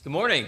Good morning.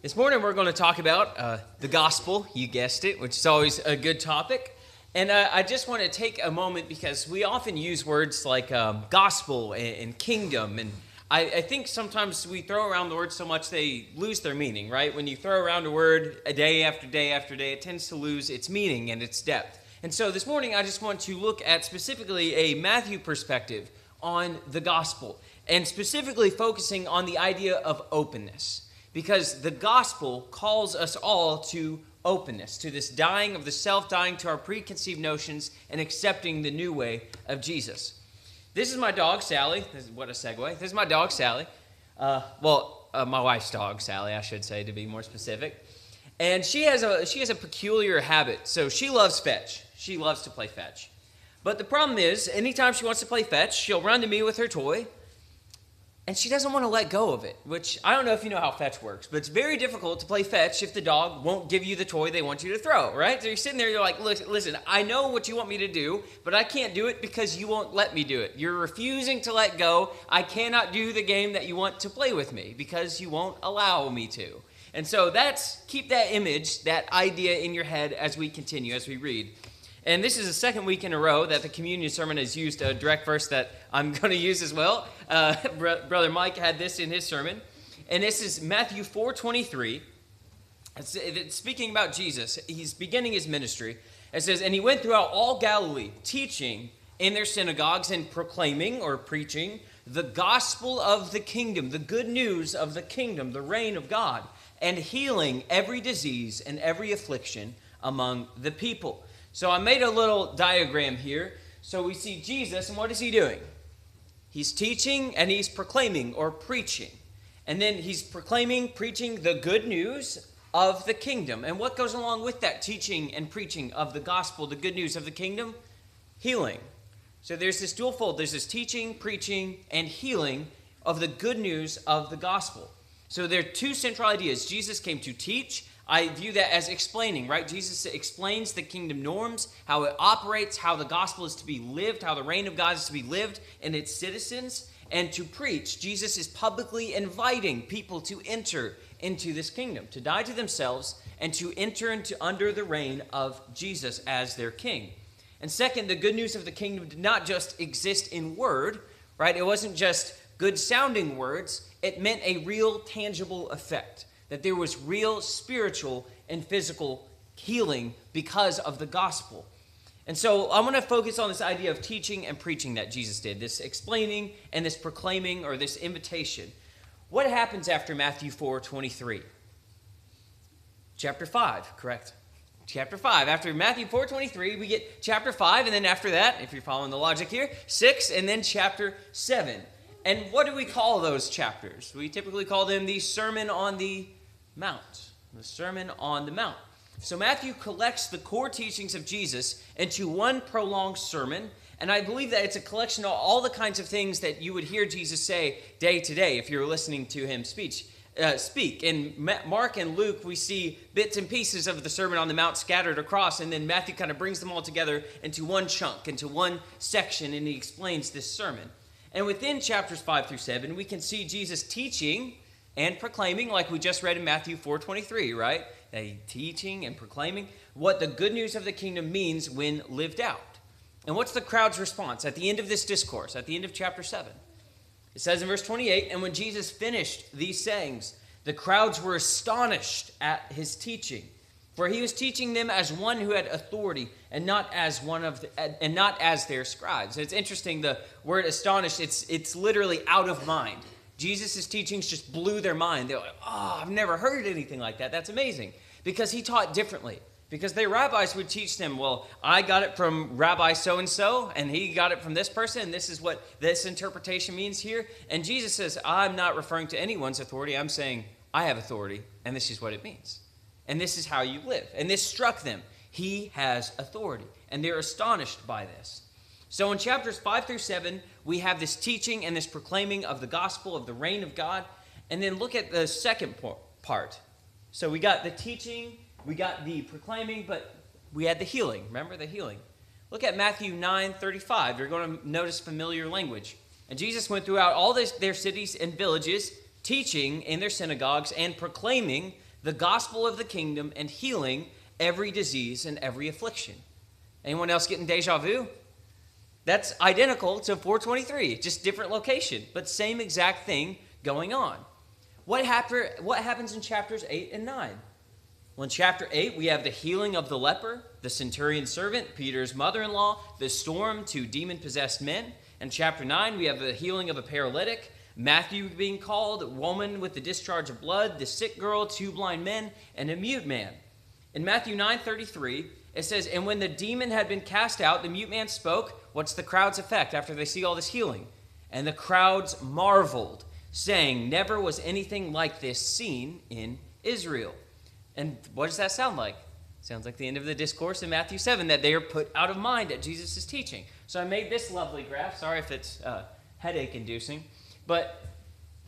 This morning we're going to talk about the gospel, you guessed it, which is always a good topic. And I just want to take a moment because we often use words like gospel and kingdom. And I think sometimes we throw around the words so much they lose their meaning, right? When you throw around a word a day after day after day, it tends to lose its meaning and its depth. And so this morning I just want to look at specifically a Matthew perspective on the gospel, and specifically focusing on the idea of openness, because the gospel calls us all to openness, to this dying of the self, dying to our preconceived notions, and accepting the new way of Jesus. This is my dog, Sally. What a segue. This is my dog, Sally. My wife's dog, Sally, I should say, to be more specific. And she has a peculiar habit. So she loves fetch. She loves to play fetch. But the problem is, anytime she wants to play fetch, she'll run to me with her toy, and she doesn't want to let go of it, which I don't know if you know how fetch works, but it's very difficult to play fetch if the dog won't give you the toy they want you to throw, right? So you're sitting there, you're like, listen, I know what you want me to do, but I can't do it because you won't let me do it. You're refusing to let go. I cannot do the game that you want to play with me because you won't allow me to. And so keep that image, that idea in your head as we continue, as we read. And this is the second week in a row that the communion sermon has used a direct verse that I'm going to use as well. Brother Mike had this in his sermon. And this is Matthew 4:23. It's speaking about Jesus. He's beginning his ministry. It says, "And he went throughout all Galilee, teaching in their synagogues and proclaiming or preaching the gospel of the kingdom, the good news of the kingdom, the reign of God, and healing every disease and every affliction among the people." So I made a little diagram here. So we see Jesus, and what is he doing? He's teaching and he's proclaiming or preaching. And then he's preaching the good news of the kingdom. And what goes along with that teaching and preaching of the gospel, the good news of the kingdom? Healing. So there's this dual fold. There's this teaching, preaching, and healing of the good news of the gospel. So there are two central ideas. Jesus came to teach. I view that as explaining, right? Jesus explains the kingdom norms, how it operates, how the gospel is to be lived, how the reign of God is to be lived in its citizens. And to preach, Jesus is publicly inviting people to enter into this kingdom, to die to themselves and to enter into under the reign of Jesus as their king. And second, the good news of the kingdom did not just exist in word, right? It wasn't just good sounding words. It meant a real tangible effect, that there was real spiritual and physical healing because of the gospel. And so I want to focus on this idea of teaching and preaching that Jesus did, this explaining and this proclaiming or this invitation. What happens after Matthew 4:23? Chapter 5, correct? Chapter 5. After Matthew 4:23, we get chapter 5, and then after that, if you're following the logic here, 6, and then chapter 7. And what do we call those chapters? We typically call them the Sermon on the Mount. The Sermon on the Mount. So Matthew collects the core teachings of Jesus into one prolonged sermon, and I believe that it's a collection of all the kinds of things that you would hear Jesus say day to day if you're listening to him speak. In Mark and Luke, we see bits and pieces of the Sermon on the Mount scattered across, and then Matthew kind of brings them all together into one chunk, into one section, and he explains this sermon. And within chapters 5 through 7, we can see Jesus teaching and proclaiming, like we just read in Matthew 4:23, right? Teaching and proclaiming what the good news of the kingdom means when lived out. And what's the crowd's response at the end of this discourse, at the end of chapter 7? It says in verse 28, "And when Jesus finished these sayings, the crowds were astonished at his teaching, for he was teaching them as one who had authority, and not as their scribes." And it's interesting, the word astonished, it's literally out of mind. Jesus' teachings just blew their mind. They're like, "Oh, I've never heard anything like that. That's amazing." Because he taught differently. Because their rabbis would teach them, well, I got it from Rabbi so-and-so, and he got it from this person, and this is what this interpretation means here. And Jesus says, I'm not referring to anyone's authority. I'm saying, I have authority, and this is what it means. And this is how you live. And this struck them. He has authority. And they're astonished by this. So in chapters 5 through 7, we have this teaching and this proclaiming of the gospel of the reign of God. And then look at the second part. So we got the teaching, we got the proclaiming, but we had the healing. Remember the healing. Look at Matthew 9:35. You're going to notice familiar language. And Jesus went throughout all their cities and villages, teaching in their synagogues and proclaiming the gospel of the kingdom and healing every disease and every affliction. Anyone else getting deja vu? That's identical to 423, just different location, but same exact thing going on. What happens in chapters 8 and 9? Well, in chapter 8, we have the healing of the leper, the centurion's servant, Peter's mother-in-law, the storm to demon-possessed men. In chapter 9, we have the healing of a paralytic, Matthew being called, a woman with the discharge of blood, the sick girl, 2 blind men, and a mute man. In Matthew 9:33, it says, and when the demon had been cast out, the mute man spoke. What's the crowd's effect after they see all this healing? And the crowds marveled, saying, never was anything like this seen in Israel. And what does that sound like? Sounds like the end of the discourse in Matthew 7, that they are put out of mind at Jesus' teaching. So I made this lovely graph. Sorry if it's headache-inducing. But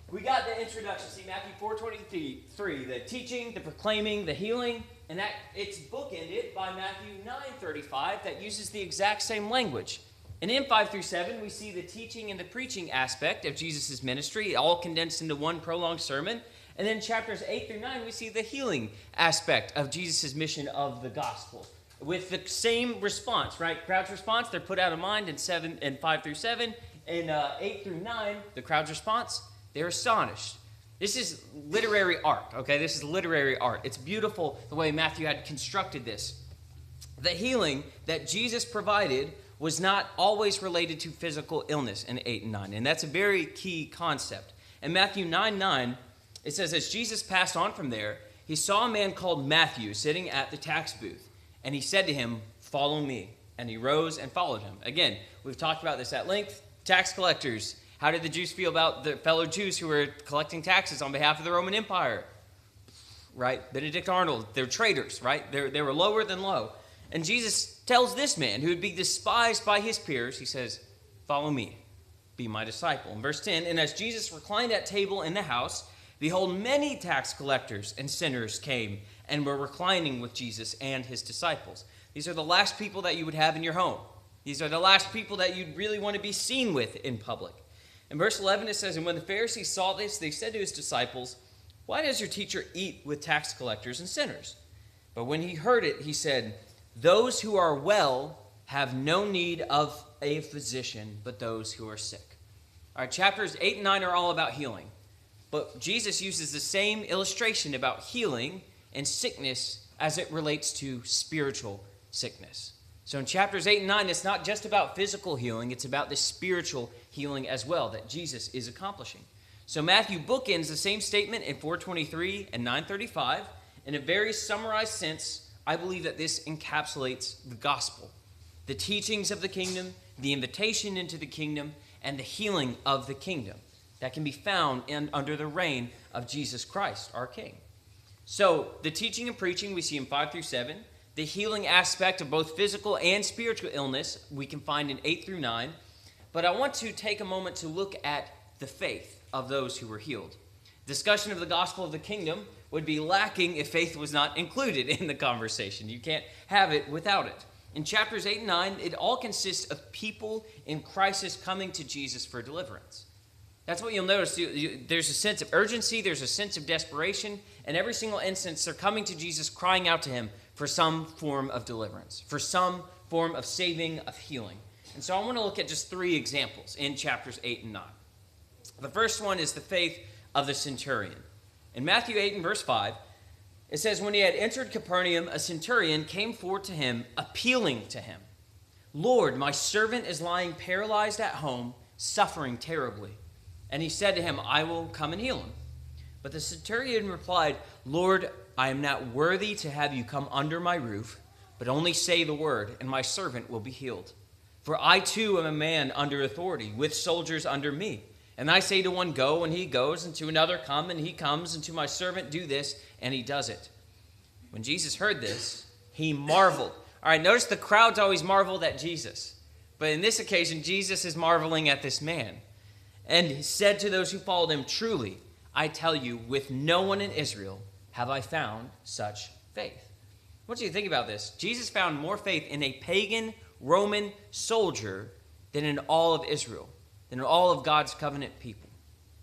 we got the introduction. See, Matthew 4:23, the teaching, the proclaiming, the healing. And that it's bookended by Matthew 9:35 that uses the exact same language. And in 5-7, we see the teaching and the preaching aspect of Jesus' ministry, all condensed into one prolonged sermon. And then chapters 8-9, we see the healing aspect of Jesus' mission of the gospel with the same response, right? Crowd's response, they're put out of mind in 5-7. In 8-9, the crowd's response, they're astonished. This is literary art, okay? This is literary art. It's beautiful the way Matthew had constructed this. The healing that Jesus provided was not always related to physical illness in 8 and 9, and that's a very key concept. In Matthew 9:9, it says, as Jesus passed on from there, he saw a man called Matthew sitting at the tax booth, and he said to him, follow me. And he rose and followed him. Again, we've talked about this at length. Tax collectors. How did the Jews feel about their fellow Jews who were collecting taxes on behalf of the Roman Empire? Right? Benedict Arnold, they're traitors, right? They were lower than low. And Jesus tells this man, who would be despised by his peers, he says, follow me, be my disciple. In verse 10, and as Jesus reclined at table in the house, behold, many tax collectors and sinners came and were reclining with Jesus and his disciples. These are the last people that you would have in your home. These are the last people that you'd really want to be seen with in public. In verse 11, it says, and when the Pharisees saw this, they said to his disciples, why does your teacher eat with tax collectors and sinners? But when he heard it, he said, those who are well have no need of a physician, but those who are sick. All right, chapters 8 and 9 are all about healing. But Jesus uses the same illustration about healing and sickness as it relates to spiritual sickness. So in chapters 8 and 9, it's not just about physical healing, it's about the spiritual healing as well that Jesus is accomplishing. So Matthew bookends the same statement in 4:23 and 9:35. In a very summarized sense, I believe that this encapsulates the gospel, the teachings of the kingdom, the invitation into the kingdom, and the healing of the kingdom that can be found under the reign of Jesus Christ, our King. So the teaching and preaching we see in 5-7. The healing aspect of both physical and spiritual illness we can find in 8-9. But I want to take a moment to look at the faith of those who were healed. Discussion of the gospel of the kingdom would be lacking if faith was not included in the conversation. You can't have it without it. In chapters 8 and 9, it all consists of people in crisis coming to Jesus for deliverance. That's what you'll notice. There's a sense of urgency, there's a sense of desperation, and every single instance they're coming to Jesus crying out to him for some form of deliverance, for some form of saving, of healing. And so I want to look at just 3 examples in chapters 8 and 9. The first one is the faith of the centurion. In Matthew 8 and verse 5, it says, when he had entered Capernaum, a centurion came forward to him, appealing to him, Lord, my servant is lying paralyzed at home, suffering terribly. And he said to him, I will come and heal him. But the centurion replied, Lord, I am not worthy to have you come under my roof, but only say the word, and my servant will be healed. For I too am a man under authority, with soldiers under me. And I say to one, go, and he goes, and to another, come, and he comes, and to my servant, do this, and he does it. When Jesus heard this, he marveled. All right, notice the crowds always marveled at Jesus. But in this occasion, Jesus is marveling at this man. And he said to those who followed him, truly, I tell you, with no one in Israel have I found such faith. What do you think about this? Jesus found more faith in a pagan Roman soldier than in all of Israel, than in all of God's covenant people.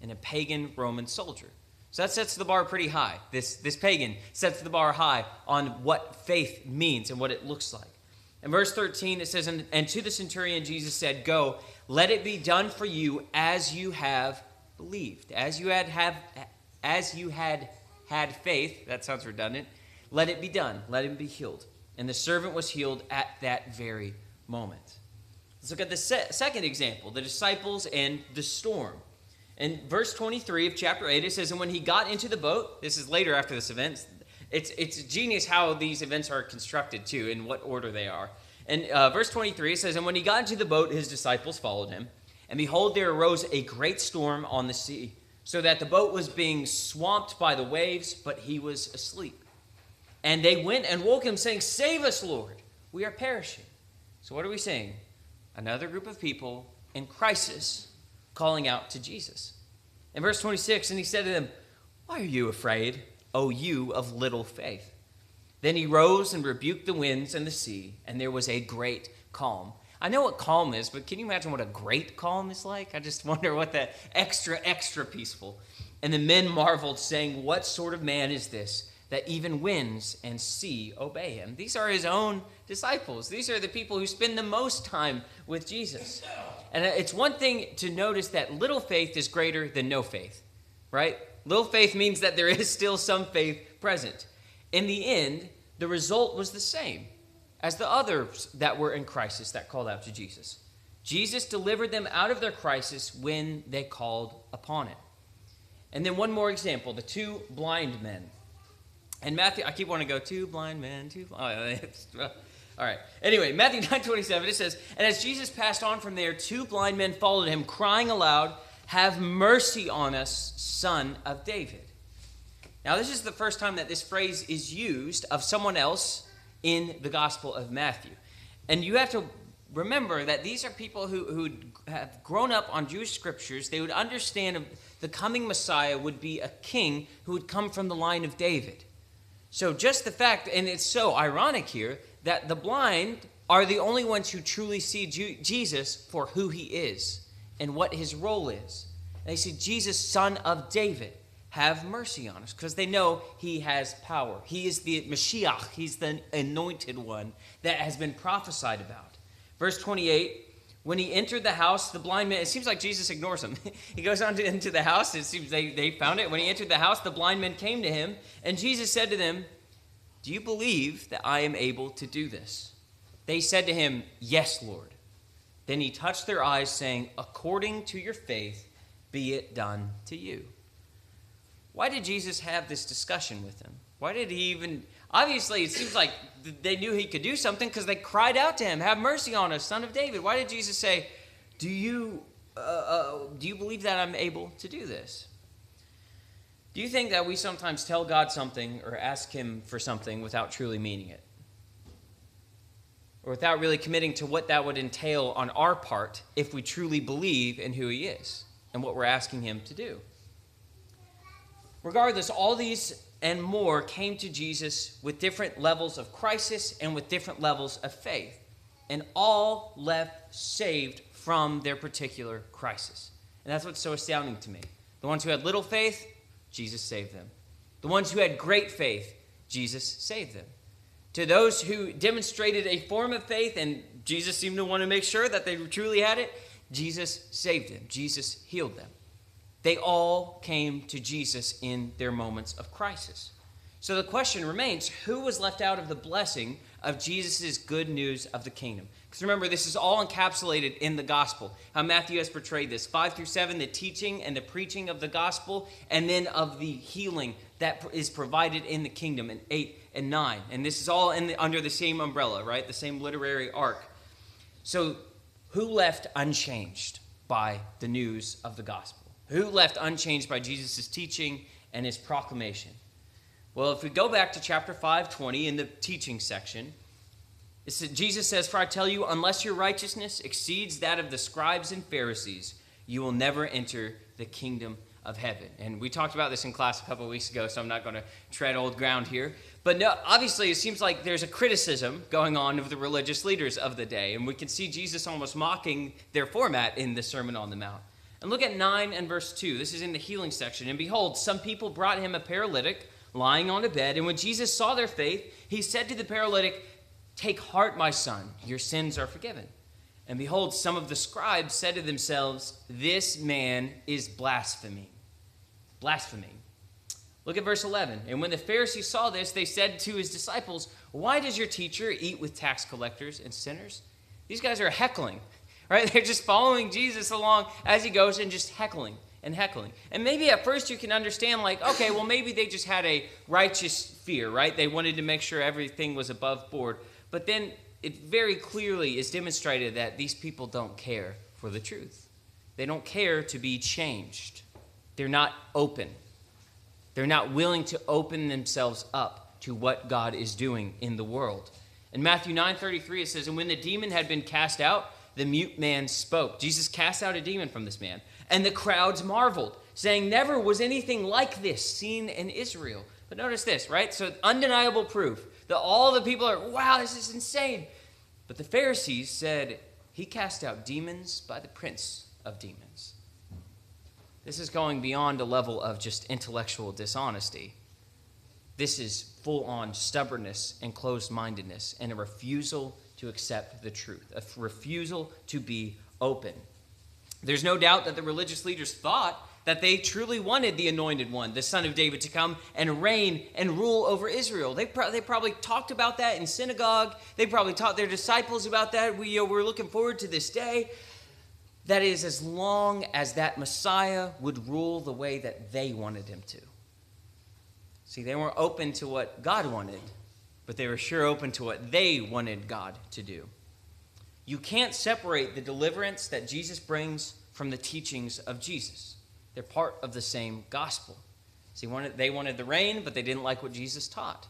and a pagan Roman soldier. So that sets the bar pretty high. This pagan sets the bar high on what faith means and what it looks like. In verse 13, it says, and to the centurion Jesus said, go, let it be done for you as you have believed. As you had faith, that sounds redundant, let it be done, let him be healed. And the servant was healed at that very moment. Let's look at the second example, the disciples and the storm. In verse 23 of chapter 8, it says, and when he got into the boat, this is later after this event, it's genius how these events are constructed too, in what order they are. And verse 23, it says, and when he got into the boat, his disciples followed him. And behold, there arose a great storm on the sea, so that the boat was being swamped by the waves, but he was asleep. And they went and woke him, saying, save us, Lord, we are perishing. So what are we saying? Another group of people in crisis calling out to Jesus. In verse 26, and he said to them, why are you afraid, O you of little faith? Then he rose and rebuked the winds and the sea, and there was a great calm. I know what calm is, but can you imagine what a great calm is like? I just wonder what that extra peaceful. And the men marveled, saying, what sort of man is this, that even winds and sea obey him? These are his own disciples. These are the people who spend the most time with Jesus. And it's one thing to notice that little faith is greater than no faith, right? Little faith means that there is still some faith present. In the end, the result was the same as the others that were in crisis that called out to Jesus. Jesus delivered them out of their crisis when they called upon it. And then one more example, the two blind men. And Matthew, I keep wanting to go, two blind men, all right. Anyway, Matthew 9:27, it says, and as Jesus passed on from there, two blind men followed him, crying aloud, have mercy on us, Son of David. Now, this is the first time that this phrase is used of someone else in the Gospel of Matthew. And you have to remember that these are people who have grown up on Jewish scriptures. They would understand the coming Messiah would be a king who would come from the line of David. So just the fact, and it's so ironic here, that the blind are the only ones who truly see Jesus for who he is and what his role is. And they see Jesus, Son of David, have mercy on us, because they know he has power. He is the Mashiach. He's the anointed one that has been prophesied about. Verse 28, when he entered the house, the blind man, it seems like Jesus ignores him. He goes on into the house. It seems they found it. When he entered the house, the blind men came to him, and Jesus said to them, do you believe that I am able to do this? They said to him, yes, Lord. Then he touched their eyes, saying, according to your faith, be it done to you. Why did Jesus have this discussion with them? Why did he even... Obviously, it seems like they knew he could do something because they cried out to him, have mercy on us, Son of David. Why did Jesus say, do you believe that I'm able to do this? Do you think that we sometimes tell God something or ask him for something without truly meaning it? Or without really committing to what that would entail on our part if we truly believe in who he is and what we're asking him to do? Regardless, all these and more came to Jesus with different levels of crisis and with different levels of faith. And all left saved from their particular crisis. And that's what's so astounding to me. The ones who had little faith, Jesus saved them. The ones who had great faith, Jesus saved them. To those who demonstrated a form of faith, and Jesus seemed to want to make sure that they truly had it, Jesus saved them. Jesus healed them. They all came to Jesus in their moments of crisis. So the question remains, who was left out of the blessing of Jesus' good news of the kingdom? Because remember, this is all encapsulated in the gospel, how Matthew has portrayed this. 5 through 7, the teaching and the preaching of the gospel, and then of the healing that is provided in the kingdom in 8 and 9. And this is all under the same umbrella, right? The same literary arc. So who left unchanged by the news of the gospel? Who left unchanged by Jesus' teaching and his proclamation? Well, if we go back to chapter 5:20 in the teaching section, Jesus says, for I tell you, unless your righteousness exceeds that of the scribes and Pharisees, you will never enter the kingdom of heaven. And we talked about this in class a couple of weeks ago, so I'm not going to tread old ground here. But no, obviously, it seems like there's a criticism going on of the religious leaders of the day. And we can see Jesus almost mocking their format in the Sermon on the Mount. And look at 9 and verse 2. This is in the healing section. And behold, some people brought him a paralytic lying on a bed. And when Jesus saw their faith, he said to the paralytic, "Take heart, my son, your sins are forgiven." And behold, some of the scribes said to themselves, "This man is blaspheming." Blaspheming. Look at verse 11. And when the Pharisees saw this, they said to his disciples, "Why does your teacher eat with tax collectors and sinners?" These guys are heckling, right? They're just following Jesus along as he goes and just heckling and heckling. And maybe at first you can understand, like, okay, well, maybe they just had a righteous fear, right? They wanted to make sure everything was above board. But then it very clearly is demonstrated that these people don't care for the truth. They don't care to be changed. They're not open. They're not willing to open themselves up to what God is doing in the world. In Matthew 9:33, it says, "And when the demon had been cast out, the mute man spoke." Jesus cast out a demon from this man. "And the crowds marveled, saying, 'Never was anything like this seen in Israel.'" But notice this, right? So undeniable proof that all the people are, "Wow, this is insane." But the Pharisees said, "He cast out demons by the prince of demons." This is going beyond a level of just intellectual dishonesty. This is full-on stubbornness and closed-mindedness and a refusal to accept the truth, a refusal to be open. There's no doubt that the religious leaders thought that they truly wanted the anointed one, the son of David, to come and reign and rule over Israel. They probably talked about that in synagogue. They probably taught their disciples about that. We're looking forward to this day. That is, as long as that Messiah would rule the way that they wanted him to. See, they weren't open to what God wanted, but they were sure open to what they wanted God to do. You can't separate the deliverance that Jesus brings from the teachings of Jesus. They're part of the same gospel. See, they wanted the rain, but they didn't like what Jesus taught.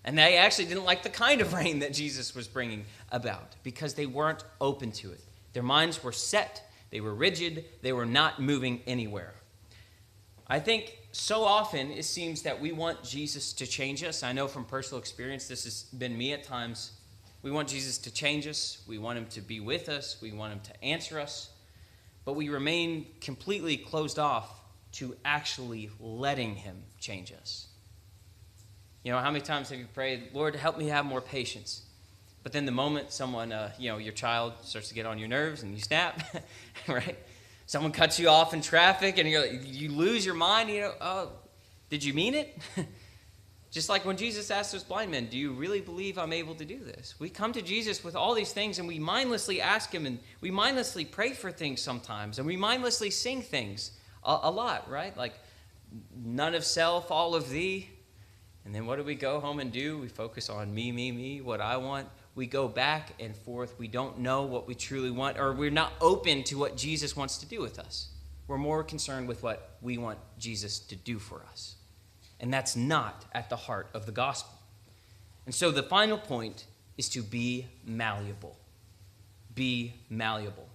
And they actually didn't like the kind of rain that Jesus was bringing about because they weren't open to it. Their minds were set. They were rigid. They were not moving anywhere. I think so often it seems that we want Jesus to change us. I know from personal experience, this has been me at times. We want Jesus to change us. We want him to be with us. We want him to answer us. But we remain completely closed off to actually letting him change us. You know, how many times have you prayed, "Lord, help me have more patience"? But then the moment someone, your child starts to get on your nerves and you snap, right? Someone cuts you off in traffic and you lose your mind. Oh, did you mean it? Just like when Jesus asked those blind men, "Do you really believe I'm able to do this?" We come to Jesus with all these things and we mindlessly ask him and we mindlessly pray for things sometimes and we mindlessly sing things a lot, right? Like, "None of self, all of thee." And then what do we go home and do? We focus on me, what I want. We go back and forth. We don't know what we truly want, or we're not open to what Jesus wants to do with us. We're more concerned with what we want Jesus to do for us. And that's not at the heart of the gospel. And so the final point is to be malleable. Be malleable.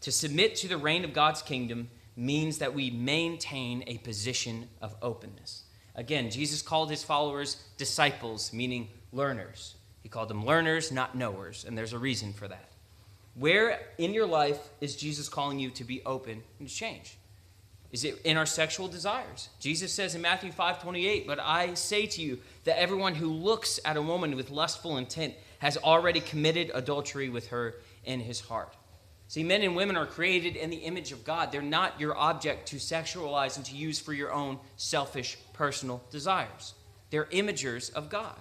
To submit to the reign of God's kingdom means that we maintain a position of openness. Again, Jesus called his followers disciples, meaning learners. He called them learners, not knowers, and there's a reason for that. Where in your life is Jesus calling you to be open and to change? Is it in our sexual desires? Jesus says in Matthew 5:28, "But I say to you that everyone who looks at a woman with lustful intent has already committed adultery with her in his heart." See, men and women are created in the image of God. They're not your object to sexualize and to use for your own selfish, personal desires. They're imagers of God.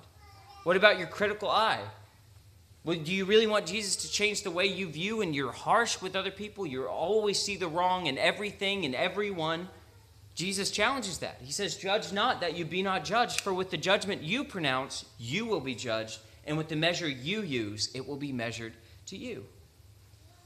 What about your critical eye? Well, do you really want Jesus to change the way you view and you're harsh with other people? You always see the wrong in everything and everyone. Jesus challenges that. He says, "Judge not that you be not judged, for with the judgment you pronounce, you will be judged, and with the measure you use, it will be measured to you."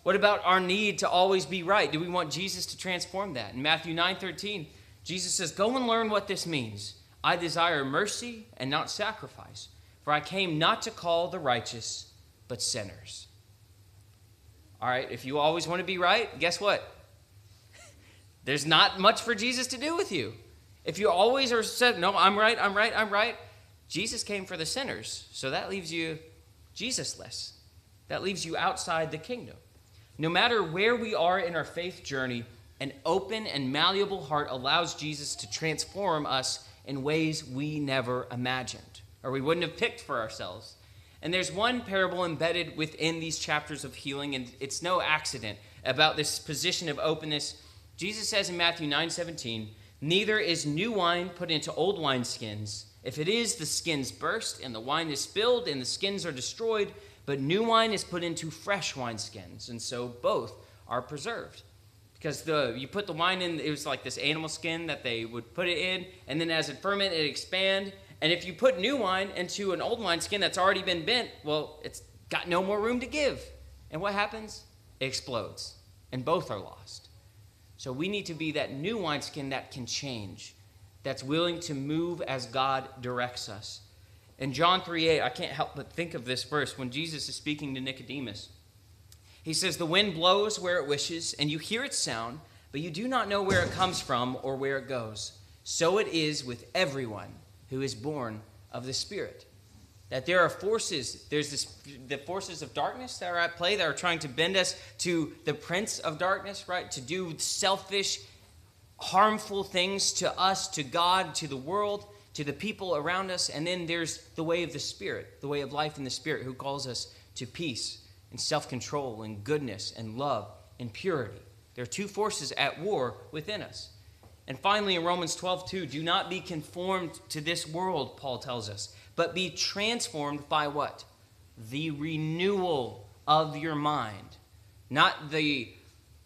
What about our need to always be right? Do we want Jesus to transform that? In Matthew 9:13, Jesus says, "Go and learn what this means. I desire mercy and not sacrifice, for I came not to call the righteous, but sinners." All right, if you always want to be right, guess what? There's not much for Jesus to do with you. If you always are said, "No, I'm right," Jesus came for the sinners, so that leaves you Jesus-less. That leaves you outside the kingdom. No matter where we are in our faith journey, An open and malleable heart allows Jesus to transform us in ways we never imagined, or we wouldn't have picked for ourselves. And there's one parable embedded within these chapters of healing, and it's no accident, about this position of openness. Jesus says in Matthew 9:17, "Neither is new wine put into old wineskins. If it is, the skins burst, and the wine is spilled, and the skins are destroyed. But new wine is put into fresh wineskins, and so both are preserved." Because you put the wine in, it was like this animal skin that they would put it in, and then as it fermented, it expand. And if you put new wine into an old wineskin that's already been bent, well, it's got no more room to give. And what happens? It explodes, and both are lost. So we need to be that new wineskin that can change, that's willing to move as God directs us. In John 3:8, I can't help but think of this verse when Jesus is speaking to Nicodemus. He says, "The wind blows where it wishes, and you hear its sound, but you do not know where it comes from or where it goes. So it is with everyone who is born of the Spirit." That there are forces, the forces of darkness that are at play that are trying to bend us to the prince of darkness, right? To do selfish, harmful things to us, to God, to the world, to the people around us. And then there's the way of the Spirit, the way of life in the Spirit, who calls us to peace and self-control and goodness and love and purity. There are two forces at war within us. And finally, in Romans 12:2, "Do not be conformed to this world," Paul tells us, "but be transformed by" what? "The renewal of your mind." Not the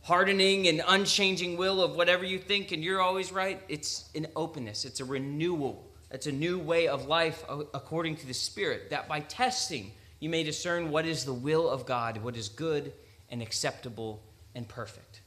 hardening and unchanging will of whatever you think and you're always right. It's an openness. It's a renewal. It's a new way of life according to the Spirit, that by testing you may discern what is the will of God, what is good and acceptable and perfect.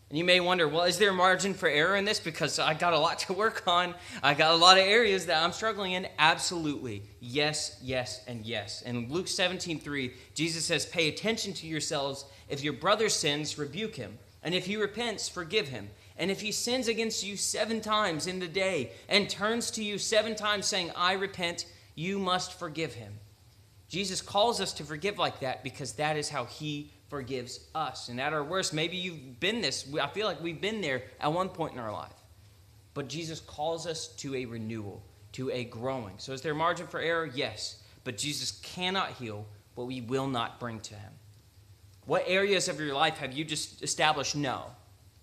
And you may wonder, well, is there a margin for error in this? Because I got a lot to work on. I got a lot of areas that I'm struggling in. Absolutely. Yes, yes, and yes. In Luke 17:3, Jesus says, "Pay attention to yourselves. If your brother sins, rebuke him. And if he repents, forgive him. And if he sins against you 7 times in the day and turns to you 7 times saying, 'I repent,' you must forgive him." Jesus calls us to forgive like that because that is how he forgives us. And at our worst, maybe you've been this. I feel like we've been there at one point in our life. But Jesus calls us to a renewal, to a growing. So is there margin for error? Yes. But Jesus cannot heal what we will not bring to him. What areas of your life have you just established, no,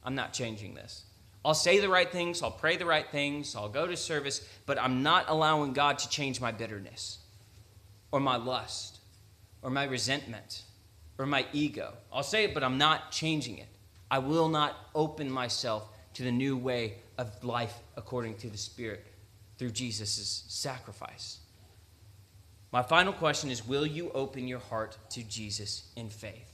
I'm not changing this? I'll say the right things, I'll pray the right things, I'll go to service, but I'm not allowing God to change my bitterness or my lust or my resentment or my ego. I'll say it, but I'm not changing it. I will not open myself to the new way of life according to the Spirit through Jesus' sacrifice. My final question is, will you open your heart to Jesus in faith?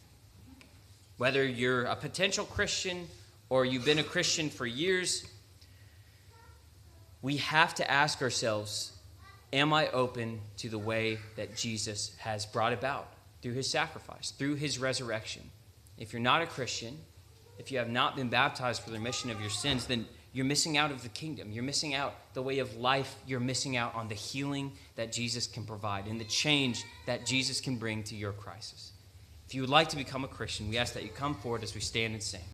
Whether you're a potential Christian or you've been a Christian for years, we have to ask ourselves, am I open to the way that Jesus has brought about through his sacrifice, through his resurrection? If you're not a Christian, if you have not been baptized for the remission of your sins, then you're missing out of the kingdom. You're missing out the way of life. You're missing out on the healing that Jesus can provide and the change that Jesus can bring to your crisis. If you would like to become a Christian, we ask that you come forward as we stand and sing.